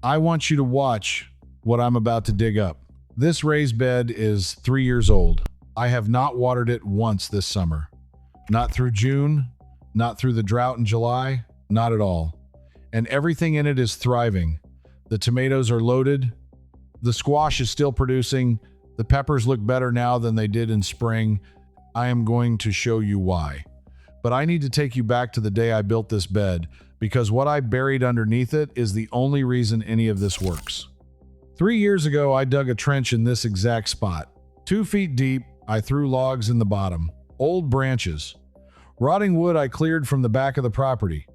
I want you to watch what I'm about to dig up. This raised bed is 3 years old. I have not watered it once this summer. Not through June, not through the drought in July, not at all. And everything in it is thriving. The tomatoes are loaded. The squash is still producing. The peppers look better now than they did in spring. I am going to show you why. But I need to take you back to the day I built this bed, because what I buried underneath it is the only reason any of this works. 3 years ago, I dug a trench in this exact spot. 2 feet deep, I threw logs in the bottom. Old branches. Rotting wood I cleared from the back of the property.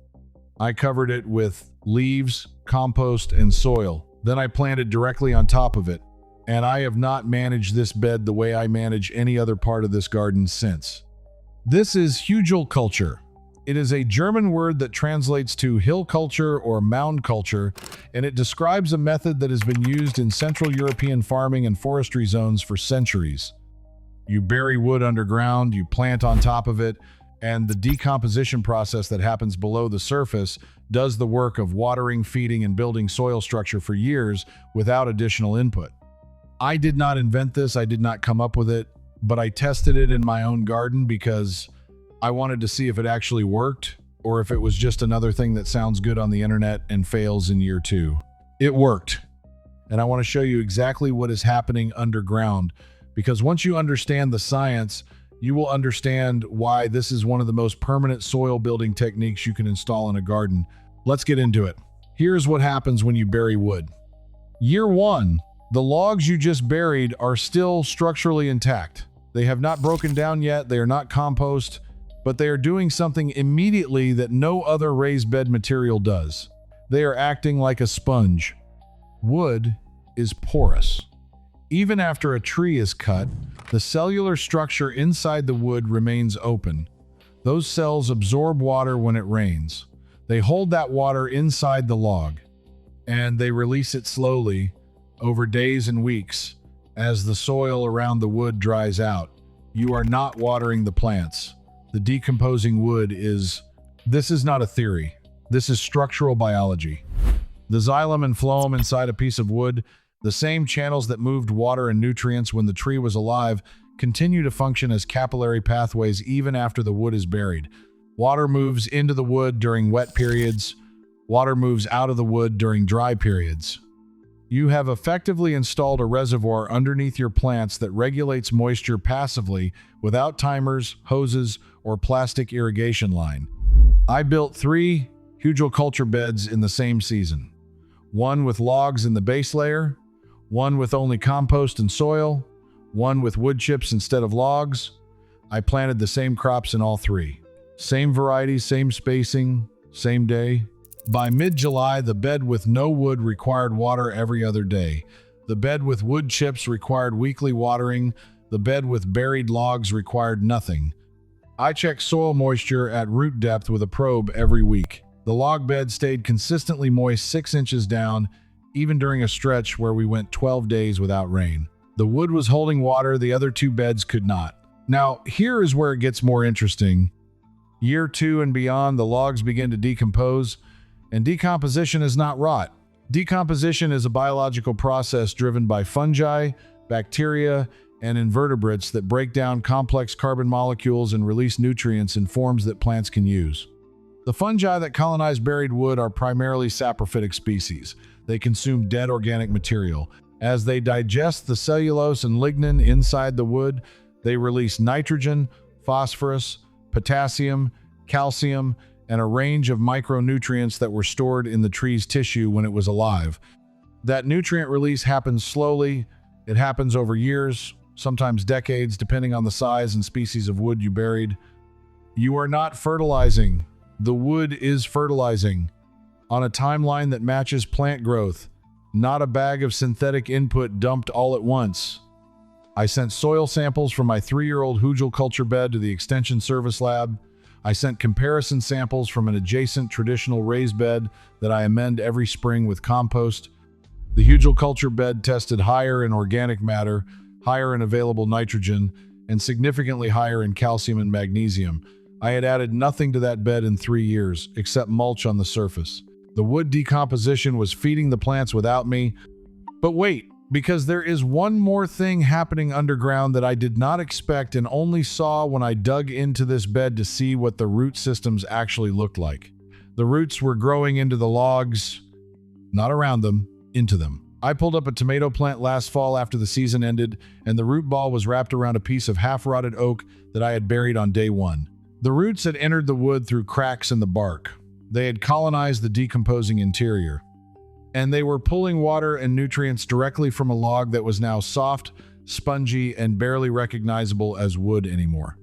I covered it with leaves, compost, and soil. Then I planted directly on top of it. And I have not managed this bed the way I manage any other part of this garden since. This is Hugelkultur. It is a German word that translates to hill culture or mound culture, and it describes a method that has been used in Central European farming and forestry zones for centuries. You bury wood underground, you plant on top of it, and the decomposition process that happens below the surface does the work of watering, feeding, and building soil structure for years without additional input. I did not invent this, I did not come up with it, but I tested it in my own garden because I wanted to see if it actually worked or if it was just another thing that sounds good on the internet and fails in year 2. It worked. And I want to show you exactly what is happening underground, because once you understand the science, you will understand why this is one of the most permanent soil building techniques you can install in a garden. Let's get into it. Here's what happens when you bury wood. Year 1. The logs you just buried are still structurally intact. They have not broken down yet, they are not compost, but they are doing something immediately that no other raised bed material does. They are acting like a sponge. Wood is porous. Even after a tree is cut, the cellular structure inside the wood remains open. Those cells absorb water when it rains. They hold that water inside the log, and they release it slowly over days and weeks as the soil around the wood dries out. You are not watering the plants. The decomposing wood is... This is not a theory. This is structural biology. The xylem and phloem inside a piece of wood, the same channels that moved water and nutrients when the tree was alive, continue to function as capillary pathways even after the wood is buried. Water moves into the wood during wet periods. Water moves out of the wood during dry periods. You have effectively installed a reservoir underneath your plants that regulates moisture passively without timers, hoses, or plastic irrigation line. I built 3 Hugelkultur beds in the same season. One with logs in the base layer, one with only compost and soil, one with wood chips instead of logs. I planted the same crops in all 3. Same variety, same spacing, same day. By mid-July, the bed with no wood required water every other day. The bed with wood chips required weekly watering. The bed with buried logs required nothing. I checked soil moisture at root depth with a probe every week. The log bed stayed consistently moist 6 inches down, even during a stretch where we went 12 days without rain. The wood was holding water, the other 2 beds could not. Now, here is where it gets more interesting. Year 2 and beyond, the logs begin to decompose. And decomposition is not rot. Decomposition is a biological process driven by fungi, bacteria, and invertebrates that break down complex carbon molecules and release nutrients in forms that plants can use. The fungi that colonize buried wood are primarily saprophytic species. They consume dead organic material. As they digest the cellulose and lignin inside the wood, they release nitrogen, phosphorus, potassium, calcium, and a range of micronutrients that were stored in the tree's tissue when it was alive. That nutrient release happens slowly. It happens over years, sometimes decades, depending on the size and species of wood you buried. You are not fertilizing. The wood is fertilizing on a timeline that matches plant growth, not a bag of synthetic input dumped all at once. I sent soil samples from my 3-year-old Hugelkultur bed to the Extension Service Lab. I sent comparison samples from an adjacent traditional raised bed that I amend every spring with compost. The Hugelkultur bed tested higher in organic matter, higher in available nitrogen, and significantly higher in calcium and magnesium. I had added nothing to that bed in 3 years, except mulch on the surface. The wood decomposition was feeding the plants without me. But wait, because there is one more thing happening underground that I did not expect and only saw when I dug into this bed to see what the root systems actually looked like. The roots were growing into the logs, not around them, into them. I pulled up a tomato plant last fall after the season ended, and the root ball was wrapped around a piece of half-rotted oak that I had buried on day one. The roots had entered the wood through cracks in the bark. They had colonized the decomposing interior, and they were pulling water and nutrients directly from a log that was now soft, spongy, and barely recognizable as wood anymore.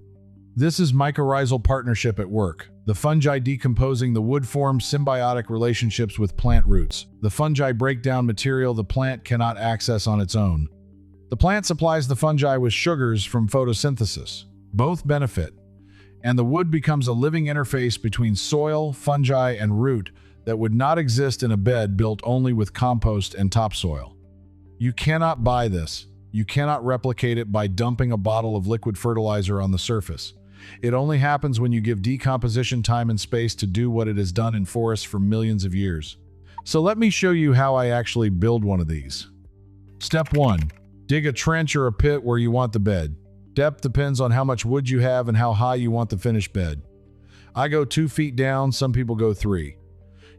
This is mycorrhizal partnership at work. The fungi decomposing the wood form symbiotic relationships with plant roots. The fungi break down material the plant cannot access on its own. The plant supplies the fungi with sugars from photosynthesis. Both benefit, and the wood becomes a living interface between soil, fungi, and root that would not exist in a bed built only with compost and topsoil. You cannot buy this. You cannot replicate it by dumping a bottle of liquid fertilizer on the surface. It only happens when you give decomposition time and space to do what it has done in forests for millions of years. So let me show you how I actually build one of these. Step 1. Dig a trench or a pit where you want the bed. Depth depends on how much wood you have and how high you want the finished bed. I go 2 feet down, some people go 3.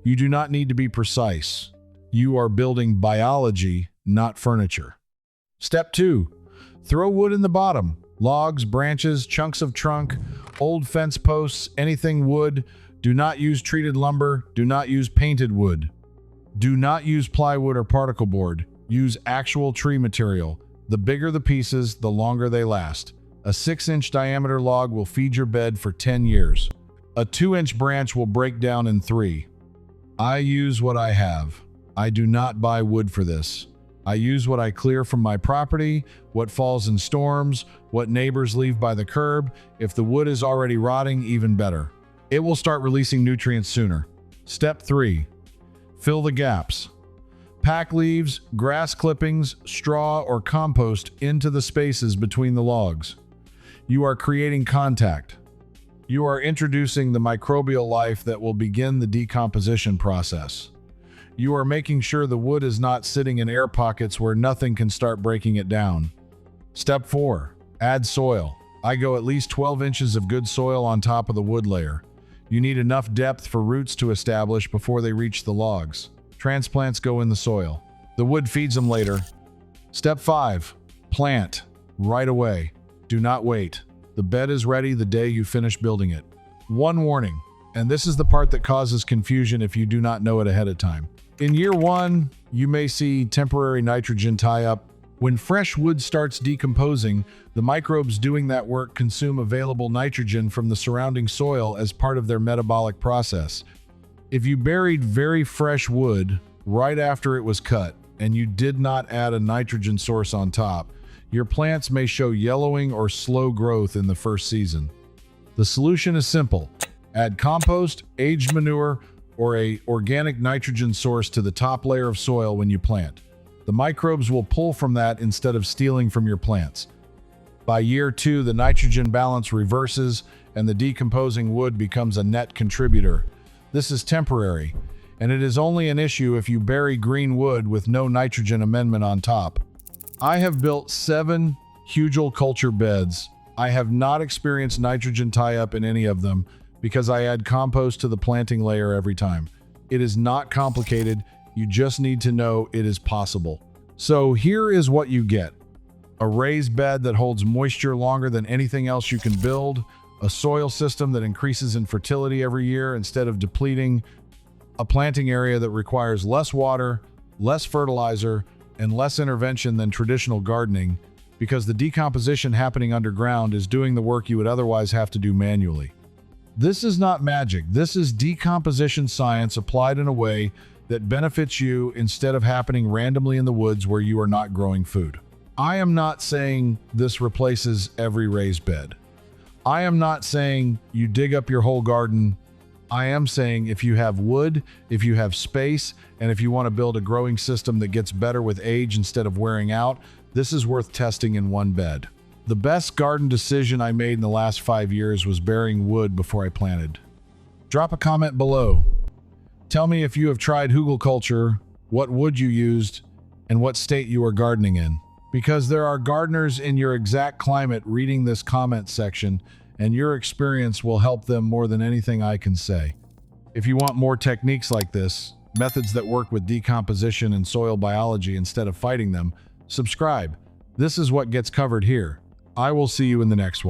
You do not need to be precise. You are building biology, not furniture. Step 2. Throw wood in the bottom. Logs, branches, chunks of trunk, old fence posts, anything wood. Do not use treated lumber. Do not use painted wood. Do not use plywood or particle board. Use actual tree material. The bigger the pieces, the longer they last. A 6-inch diameter log will feed your bed for 10 years. A 2-inch branch will break down in 3. I use what I have. I do not buy wood for this. I use what I clear from my property, what falls in storms, what neighbors leave by the curb. If the wood is already rotting, even better. It will start releasing nutrients sooner. Step 3. Fill the gaps. Pack leaves, grass clippings, straw, or compost into the spaces between the logs. You are creating contact. You are introducing the microbial life that will begin the decomposition process. You are making sure the wood is not sitting in air pockets where nothing can start breaking it down. Step 4. Add soil. I go at least 12 inches of good soil on top of the wood layer. You need enough depth for roots to establish before they reach the logs. Transplants go in the soil. The wood feeds them later. Step 5. Plant. Right away. Do not wait. The bed is ready the day you finish building it. One warning, and this is the part that causes confusion if you do not know it ahead of time. In year 1, you may see temporary nitrogen tie-up. When fresh wood starts decomposing, the microbes doing that work consume available nitrogen from the surrounding soil as part of their metabolic process. If you buried very fresh wood right after it was cut, and you did not add a nitrogen source on top, your plants may show yellowing or slow growth in the first season. The solution is simple. Add compost, aged manure, or an organic nitrogen source to the top layer of soil when you plant. The microbes will pull from that instead of stealing from your plants. By year 2, the nitrogen balance reverses and the decomposing wood becomes a net contributor. This is temporary, and it is only an issue if you bury green wood with no nitrogen amendment on top. I have built 7 Hugelkultur beds. I have not experienced nitrogen tie-up in any of them, because I add compost to the planting layer every time. It is not complicated, you just need to know it is possible. So here is what you get. A raised bed that holds moisture longer than anything else you can build, a soil system that increases in fertility every year instead of depleting, a planting area that requires less water, less fertilizer, and less intervention than traditional gardening, because the decomposition happening underground is doing the work you would otherwise have to do manually. This is not magic. This is decomposition science applied in a way that benefits you instead of happening randomly in the woods where you are not growing food. I am not saying this replaces every raised bed. I am not saying you dig up your whole garden. I am saying if you have wood, if you have space, and if you want to build a growing system that gets better with age instead of wearing out, this is worth testing in one bed. The best garden decision I made in the last 5 years was burying wood before I planted. Drop a comment below. Tell me if you have tried Hugelkultur, what wood you used, and what state you are gardening in. Because there are gardeners in your exact climate reading this comment section, and your experience will help them more than anything I can say. If you want more techniques like this, methods that work with decomposition and soil biology instead of fighting them, subscribe. This is what gets covered here. I will see you in the next one.